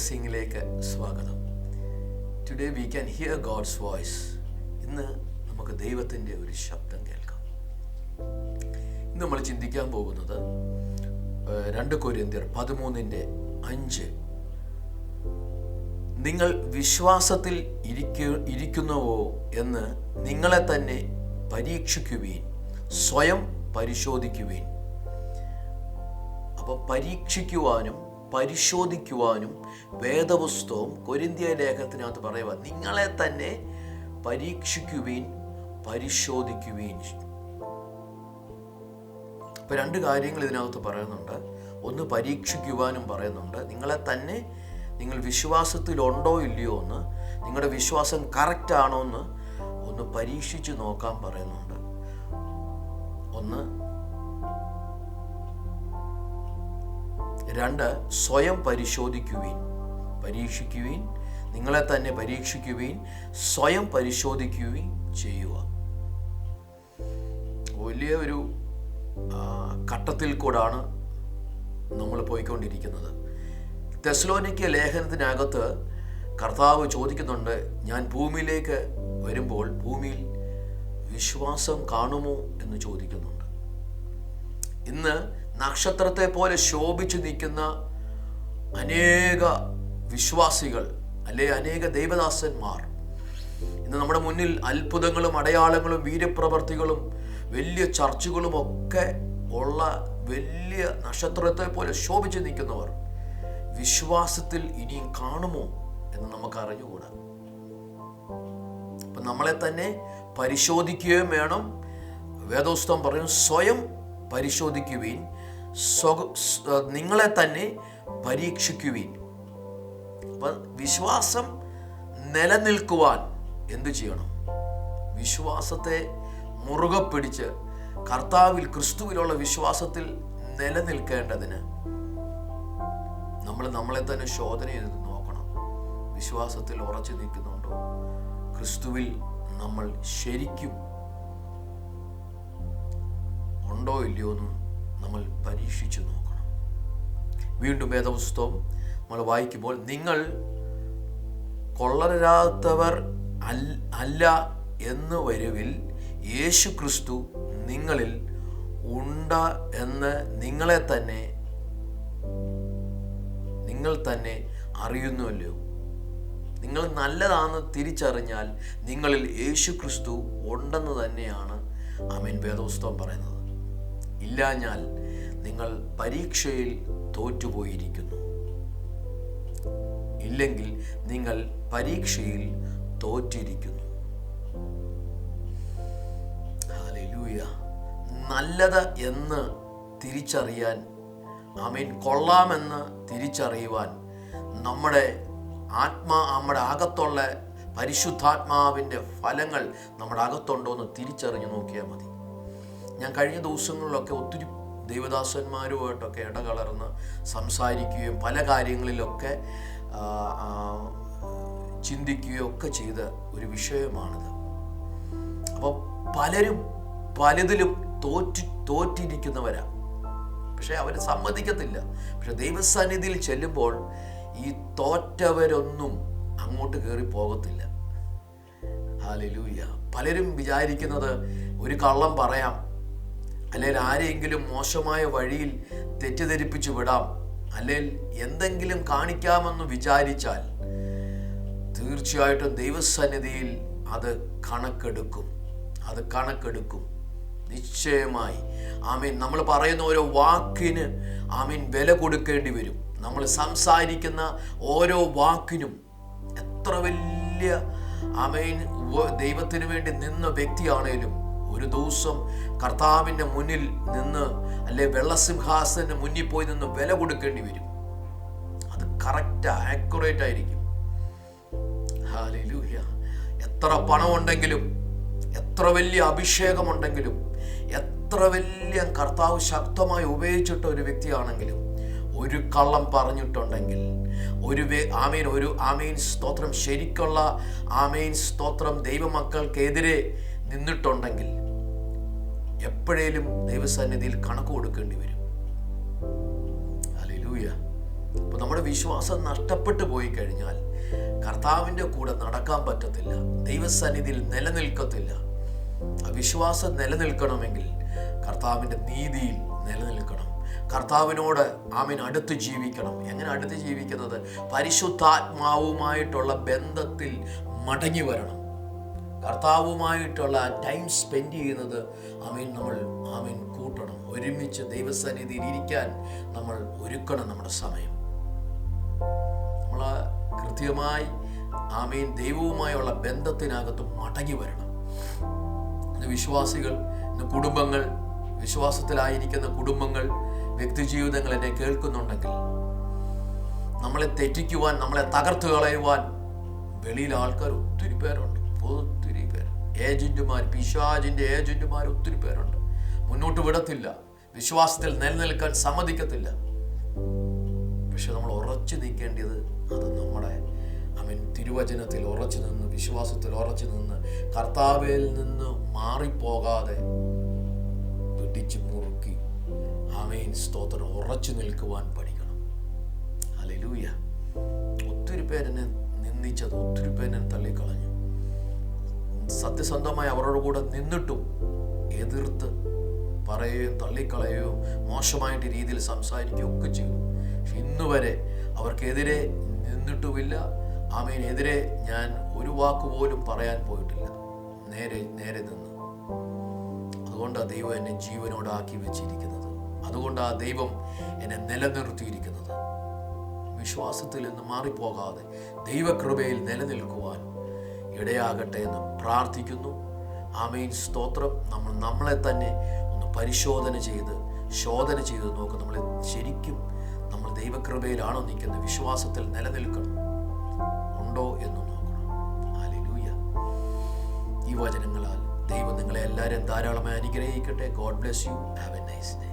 ബ്ലെസ്സിങ്ങിലേക്ക് സ്വാഗതം. Today we can hear God's voice. ഇന്ന് നമുക്ക് ദൈവത്തിൻ്റെ ഒരു ശബ്ദം കേൾക്കാം. ഇന്ന് നമ്മൾ ചിന്തിക്കാൻ പോകുന്നത് 2 കൊരിന്ത്യർ 13:5. നിങ്ങൾ വിശ്വാസത്തിൽ ഇരിക്കുന്നുവോ എന്ന് നിങ്ങളെ തന്നെ പരീക്ഷിക്കുവീൻ, സ്വയം പരിശോധിക്കുവീൻ. അപ്പോൾ പരീക്ഷിക്കുവാനും പരിശോധിക്കുവാനും വേദപുസ്തകം കൊരിന്ത്യ ലേഖനത്തിനകത്ത് പറയുക, നിങ്ങളെ തന്നെ പരീക്ഷിക്കുവീൻ, പരിശോധിക്കുവീൻ. ഇപ്പം 2 കാര്യങ്ങൾ ഇതിനകത്ത് പറയുന്നുണ്ട്. ഒന്ന് പരീക്ഷിക്കുവാനും പറയുന്നുണ്ട്. നിങ്ങളെ തന്നെ നിങ്ങൾ വിശ്വാസത്തിലുണ്ടോ ഇല്ലയോ എന്ന്, നിങ്ങളുടെ വിശ്വാസം കറക്റ്റ് ആണോ എന്ന് ഒന്ന് പരീക്ഷിച്ച് നോക്കാൻ പറയുന്നുണ്ട്. ഒന്ന്. 2, സ്വയം പരിശോധിക്കുവീൻ. പരീക്ഷിക്കുവീൻ, നിങ്ങളെ തന്നെ പരീക്ഷിക്കുവീൻ, സ്വയം പരിശോധിക്കുവീൻ ചെയ്യുക. വലിയ ഒരു ഘട്ടത്തിൽ കൂടാണ് നമ്മൾ പോയിക്കൊണ്ടിരിക്കുന്നത്. തെസ്സലോനിക്യ ലേഖനത്തിനകത്ത് കർത്താവ് ചോദിക്കുന്നുണ്ട്, ഞാൻ ഭൂമിയിലേക്ക് വരുമ്പോൾ ഭൂമിയിൽ വിശ്വാസം കാണുമോ എന്ന് ചോദിക്കുന്നുണ്ട്. ഇന്ന് നക്ഷത്രത്തെ പോലെ ശോഭിച്ചു നിൽക്കുന്ന അനേക വിശ്വാസികൾ, അല്ലെ അനേക ദൈവദാസന്മാർ ഇന്ന് നമ്മുടെ മുന്നിൽ അത്ഭുതങ്ങളും അടയാളങ്ങളും വീര്യപ്രവർത്തികളും വലിയ ചർച്ചുകളും ഒക്കെ ഉള്ള വലിയ നക്ഷത്രത്തെ പോലെ ശോഭിച്ചു നിൽക്കുന്നവർ വിശ്വാസത്തിൽ ഇനിയും കാണുമോ എന്ന് നമുക്ക് അറിഞ്ഞുകൂടാ. അപ്പം നമ്മളെ തന്നെ പരിശോധിക്കുകയും വേണം. വേദപുസ്തകം പറയും, സ്വയം പരിശോധിക്കുവീൻ, നിങ്ങളെ തന്നെ പരീക്ഷിക്കുവീൻ. അപ്പം വിശ്വാസം നിലനിൽക്കുവാൻ എന്തു ചെയ്യണം? വിശ്വാസത്തെ മുറുകെ പിടിച്ച് കർത്താവിൽ ക്രിസ്തുവിലുള്ള വിശ്വാസത്തിൽ നിലനിൽക്കേണ്ടതിന് നമ്മൾ നമ്മളെ തന്നെ ശോധന ചെയ്ത് നോക്കണം. വിശ്വാസത്തിൽ ഉറച്ചു നിൽക്കുന്നുണ്ടോ? ക്രിസ്തുവിൽ നമ്മൾ ശരിക്കും ഉണ്ടോ ഇല്ലയോ എന്ന് നമ്മൾ പരീക്ഷിച്ചു നോക്കണം. വീണ്ടും വേദപുസ്തകം നമ്മൾ വായിക്കുമ്പോൾ, നിങ്ങൾ കൊള്ളരുതാത്തവർ അല്ല എന്ന് വരുവിൽ യേശു ക്രിസ്തു നിങ്ങളിൽ ഉണ്ട് എന്ന് നിങ്ങൾ തന്നെ അറിയുന്നുവല്ലോ. നിങ്ങൾ നല്ലതാണെന്ന് തിരിച്ചറിഞ്ഞാൽ നിങ്ങളിൽ യേശു ക്രിസ്തു ഉണ്ടെന്ന് തന്നെയാണ് ആമേൻ വേദപുസ്തകം പറയുന്നത്. ഇല്ലാഞ്ഞാൽ നിങ്ങൾ പരീക്ഷയിൽ തോറ്റുപോയിരിക്കുന്നു. ഇല്ലെങ്കിൽ നിങ്ങൾ പരീക്ഷയിൽ തോറ്റിരിക്കുന്നു. ഹല്ലേലൂയ. നല്ലത് എന്ന് തിരിച്ചറിയാൻ, ആമേൻ കൊള്ളാമെന്ന് തിരിച്ചറിയുവാൻ നമ്മുടെ അകത്തുള്ള പരിശുദ്ധാത്മാവിൻ്റെ ഫലങ്ങൾ നമ്മുടെ അകത്തുണ്ടോ എന്ന് തിരിച്ചറിഞ്ഞു നോക്കിയാൽ മതി. ഞാൻ കഴിഞ്ഞ ദിവസങ്ങളിലൊക്കെ ഒത്തിരി ദൈവദാസന്മാരുമായിട്ടൊക്കെ ഇടകലർന്ന് സംസാരിക്കുകയും പല കാര്യങ്ങളിലൊക്കെ ചിന്തിക്കുകയും ഒക്കെ ചെയ്ത ഒരു വിഷയമാണിത്. അപ്പോൾ പലരും പലതിലും തോറ്റിരിക്കുന്നവരാ. പക്ഷെ അവർ സമ്മതിക്കത്തില്ല. പക്ഷെ ദൈവസന്നിധിയിൽ ചെല്ലുമ്പോൾ ഈ തോറ്റവരൊന്നും അങ്ങോട്ട് കയറി പോകത്തില്ല. ഹല്ലേലൂയ. പലരും വിചാരിക്കുന്നത് ഒരു കള്ളം പറയാം, അല്ലെങ്കിൽ ആരെയെങ്കിലും മോശമായ വഴിയിൽ തെറ്റിദ്ധരിപ്പിച്ചു വിടാം, അല്ലെങ്കിൽ എന്തെങ്കിലും കാണിക്കാമെന്ന് വിചാരിച്ചാൽ തീർച്ചയായിട്ടും ദൈവസന്നിധിയിൽ അത് കണക്കെടുക്കും. നിശ്ചയമായി. ആമീൻ. നമ്മൾ പറയുന്ന ഓരോ വാക്കിന് ആമീൻ വില കൊടുക്കേണ്ടി വരും. നമ്മൾ സംസാരിക്കുന്ന ഓരോ വാക്കിനും എത്ര വലിയ ആമീൻ ദൈവത്തിന് വേണ്ടി നിന്ന വ്യക്തിയാണേലും ഒരു ദിവസം കർത്താവിൻ്റെ മുന്നിൽ നിന്ന്, അല്ലെ വെള്ളസിംഹാസനത്തിന് മുന്നിൽ പോയി നിന്ന് വില കൊടുക്കേണ്ടി വരും. അത് കറക്റ്റ് ആക്യുറേറ്റ് ആയിരിക്കും. ഹല്ലേലൂയ. എത്ര പണമുണ്ടെങ്കിലും, എത്ര വലിയ അഭിഷേകമുണ്ടെങ്കിലും, എത്ര വലിയ കർത്താവ് ശക്തമായി ഉപയോഗിച്ചിട്ട ഒരു വ്യക്തിയാണെങ്കിലും, ഒരു കള്ളം പറഞ്ഞിട്ടുണ്ടെങ്കിൽ, ഒരു ആമേൻ സ്തോത്രം ശരിക്കുള്ള ആമേൻ സ്തോത്രം ദൈവമക്കൾക്കെതിരെ നിന്നിട്ടുണ്ടെങ്കിൽ എപ്പോഴേലും ദൈവസന്നിധിയിൽ കണക്ക് കൊടുക്കേണ്ടി വരും. ഹല്ലേലൂയ. അപ്പോൾ നമ്മുടെ വിശ്വാസം നഷ്ടപ്പെട്ടു പോയി കഴിഞ്ഞാൽ കർത്താവിൻ്റെ കൂടെ നടക്കാൻ പറ്റത്തില്ല, ദൈവസന്നിധിയിൽ നിലനിൽക്കത്തില്ല. ആ വിശ്വാസം നിലനിൽക്കണമെങ്കിൽ കർത്താവിൻ്റെ നീതിയിൽ നിലനിൽക്കണം. കർത്താവിനോട് അടുത്ത് ജീവിക്കണം. എങ്ങനെ അടുത്ത് ജീവിക്കുന്നത്? പരിശുദ്ധാത്മാവുമായിട്ടുള്ള ബന്ധത്തിൽ മടങ്ങി വരണം. കർത്താവുമായിട്ടുള്ള ടൈം സ്പെൻഡ് ചെയ്യുന്നത് നമ്മൾ കൂട്ടണം. ഒരുമിച്ച് ദൈവസന്നിധിയിൽ ഇരിക്കാൻ നമ്മൾ ഒരുക്കണം നമ്മുടെ സമയം. നമ്മൾ കൃത്യമായി ദൈവവുമായുള്ള ബന്ധത്തിനകത്ത് മടങ്ങി വരണം. ഇന്ന് വിശ്വാസികൾ, ഇന്ന് കുടുംബങ്ങൾ, വിശ്വാസത്തിലായിരിക്കുന്ന കുടുംബങ്ങൾ, വ്യക്തിജീവിതങ്ങൾ എന്നെ കേൾക്കുന്നുണ്ടെങ്കിൽ, നമ്മളെ തെറ്റിക്കുവാൻ, നമ്മളെ തകർത്ത് കളയുവാൻ വെളിയിൽ ആൾക്കാർ ഒത്തിരി പേരുണ്ട്. ഒത്തിരി പേർ, ഏജന്റുമാർ, പിശാചിൻ്റെ ഏജന്റുമാർ ഒത്തിരി പേരുണ്ട്. മുന്നോട്ട് വിടത്തില്ല, വിശ്വാസത്തിൽ നിലനിൽക്കാൻ സമ്മതിക്കത്തില്ല. പക്ഷെ നമ്മൾ ഉറച്ചു നിൽക്കേണ്ടത് അത് നമ്മുടെ തിരുവചനത്തിൽ ഉറച്ചു നിന്ന്, വിശ്വാസത്തിൽ ഉറച്ചു നിന്ന്, കർത്താവിൽ നിന്ന് മാറിപ്പോകാതെ പിടിച്ചു മുറുക്കി സ്തോത്രം ഉറച്ചു നിൽക്കുവാൻ പഠിക്കണം. ഹല്ലേലൂയ. ഒത്തിരി പേരെന്നെ നിന്ദിച്ചത്, ഒത്തിരി പേരെന്നെ തള്ളിക്കളഞ്ഞു. സത്യസന്ധമായി അവരുടെ കൂടെ നിന്നിട്ടും എതിർത്ത് പറയുകയും തള്ളിക്കളയുകയും മോശമായിട്ട് രീതിയിൽ സംസാരിക്കുകയും ഒക്കെ ചെയ്തു. പക്ഷെ ഇന്നുവരെ അവർക്കെതിരെ നിന്നിട്ടുമില്ല. എതിരെ ഞാൻ ഒരു വാക്ക് പോലും പറയാൻ പോയിട്ടില്ല. നേരെ നിന്ന്. അതുകൊണ്ടാണ് ദൈവം എന്നെ ജീവനോടാക്കി വെച്ചിരിക്കുന്നത്. അതുകൊണ്ടാണ് ദൈവം എന്നെ നിലനിർത്തിയിരിക്കുന്നത്. വിശ്വാസത്തിൽ നിന്ന് മാറിപ്പോകാതെ ദൈവകൃപയിൽ നിലനിൽക്കുവാൻ ഇടയാകട്ടെ എന്ന് പ്രാർത്ഥിക്കുന്നു. സ്തോത്രം. നമ്മളെ തന്നെ ഒന്ന് പരിശോധന ചെയ്ത് നോക്കും. ശരിക്കും നമ്മൾ ദൈവകൃപയിലാണോ നിൽക്കുന്നത്? വിശ്വാസത്തിൽ നിലനിൽക്കണം ഉണ്ടോ എന്ന് നോക്കണം. ഹല്ലേലൂയ. ഈ വചനങ്ങളാൽ ദൈവം നിങ്ങളെ എല്ലാവരും ധാരാളമായി അനുഗ്രഹിക്കട്ടെ. God bless you. Have A nice day.